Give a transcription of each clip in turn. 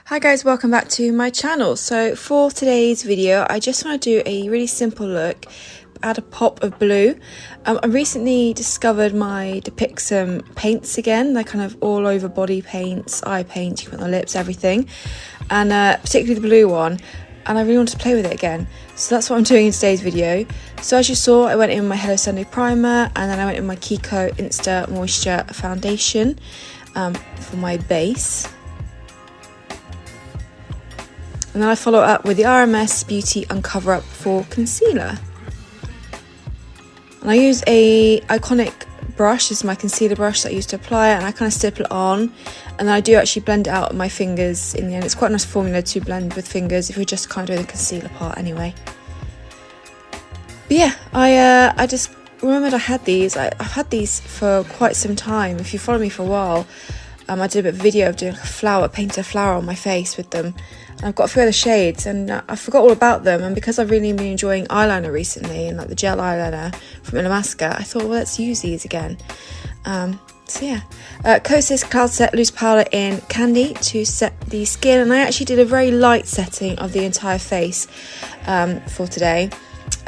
Hi guys, welcome back to my channel. So for today's video, I just want to do a really simple look, add a pop of blue. I recently discovered my Depixym paints again. They're kind of all over body paints, eye paints, you can put on the lips, everything. And particularly the blue one. And I really wanted to play with it again. So that's what I'm doing in today's video. So as you saw, I went in with my Hello Sunday primer, and then I went in my Kiko Insta Moisture Foundation for my base. And then I follow up with the RMS Beauty Uncoverup for concealer. And I use a iconic brush. This is my concealer brush that I used to apply it, and I kind of stipple it on. And then I do actually blend it out with my fingers in the end. It's quite a nice formula to blend with fingers if you're just kind of doing the concealer part anyway. But yeah, I just remembered I had these. I've had these for quite some time. If you follow me for a while, I did a bit of video of doing like a flower, painted a flower on my face with them. And I've got a few other shades, and I forgot all about them. And because I've really been enjoying eyeliner recently, and like the gel eyeliner from Mascara, I thought, well, let's use these again. So yeah, Kosas Cloud Set Loose Powder in Candy to set the skin. And I actually did a very light setting of the entire face for today.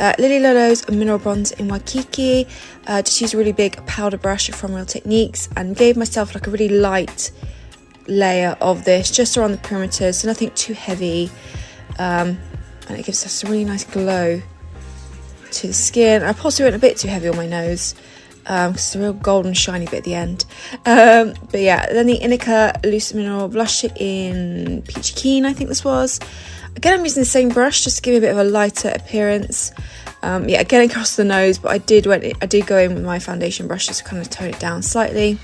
Lolo's Mineral Bronze in Wakiki. Just used a really big powder brush from Real Techniques and gave myself like a really light layer of this just around the perimeters, so nothing too heavy, and it gives us a really nice glow to the skin. I possibly went a bit too heavy on my nose because it's a real golden shiny bit at the end, but yeah. Then the Inikia Loose Mineral Blush in Peachy Keen, I think this was. Again, I'm using the same brush just to give it a bit of a lighter appearance. Yeah, getting across the nose, but I did go in with my foundation brush just to kind of tone it down slightly.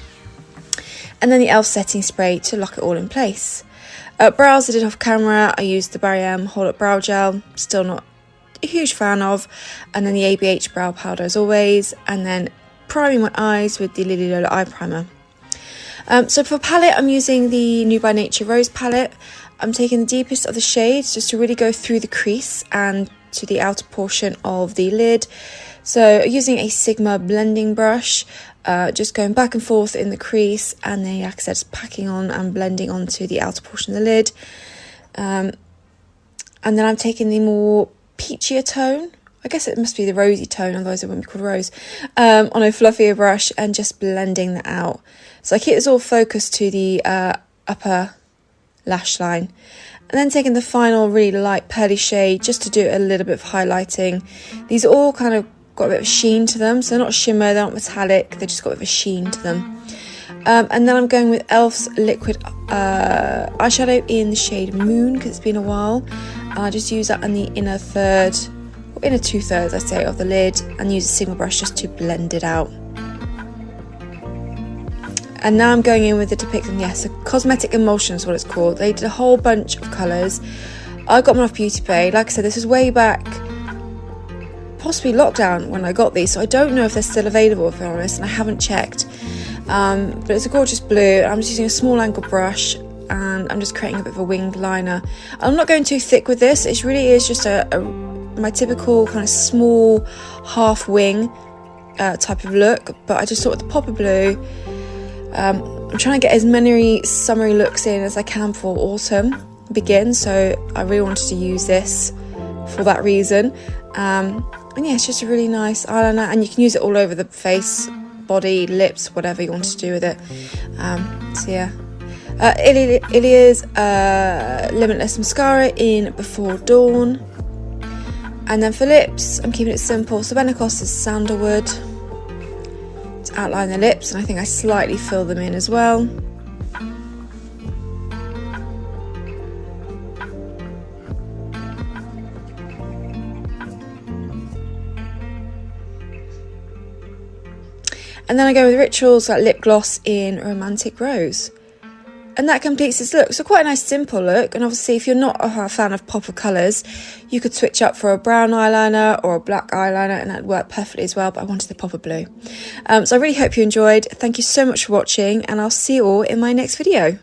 And then the e.l.f. setting spray to lock it all in place. Brows I did off camera. I used the Barry M Hold Up Brow Gel, still not a huge fan of. And then the ABH Brow Powder as always. And then priming my eyes with the Lolo Eye Primer. So for palette, I'm using the Nude by Nature Rose palette. I'm taking the deepest of the shades just to really go through the crease and to the outer portion of the lid. So using a Sigma blending brush, just going back and forth in the crease, and then, like I said, just packing on and blending onto the outer portion of the lid. And then I'm taking the more peachier tone, I guess it must be the rosy tone, otherwise it wouldn't be called rose, on a fluffier brush, and just blending that out. So I keep this all focused to the upper lash line. And then taking the final really light pearly shade just to do a little bit of highlighting. These are all kind of got a bit of a sheen to them, so they're not shimmer, they're not metallic, they just got a bit of a sheen to them. And then I'm going with e.l.f.'s liquid eyeshadow in the shade Moon, because it's been a while. I just use that on the inner third, or inner 2/3 I say, of the lid, and use a Sigma brush just to blend it out. And now I'm going in with the Depixym, yes, a cosmetic emulsion is what it's called. They did a whole bunch of colours. I got them off Beauty Bay. Like I said, this was way back, possibly lockdown when I got these, so I don't know if they're still available, if I'm honest, and I haven't checked. But it's a gorgeous blue. I'm just using a small angle brush, and I'm just creating a bit of a winged liner. I'm not going too thick with this. It really is just my typical kind of small half wing type of look, but I just thought with the pop of blue, I'm trying to get as many summery looks in as I can for autumn begin, so I really wanted to use this for that reason. And yeah, it's just a really nice eyeliner, and you can use it all over the face, body, lips, whatever you want to do with it. So yeah, Ilia's Limitless Mascara in Before Dawn. And then for lips, I'm keeping it simple. So Benecos is Sandalwood to outline the lips, and I think I slightly fill them in as well. And then I go with Rituals, like lip gloss in Romantic Rose. And that completes this look. So quite a nice simple look. And obviously if you're not a fan of pop of colours, you could switch up for a brown eyeliner or a black eyeliner, and that'd work perfectly as well. But I wanted the pop of blue. So I really hope you enjoyed. Thank you so much for watching, and I'll see you all in my next video.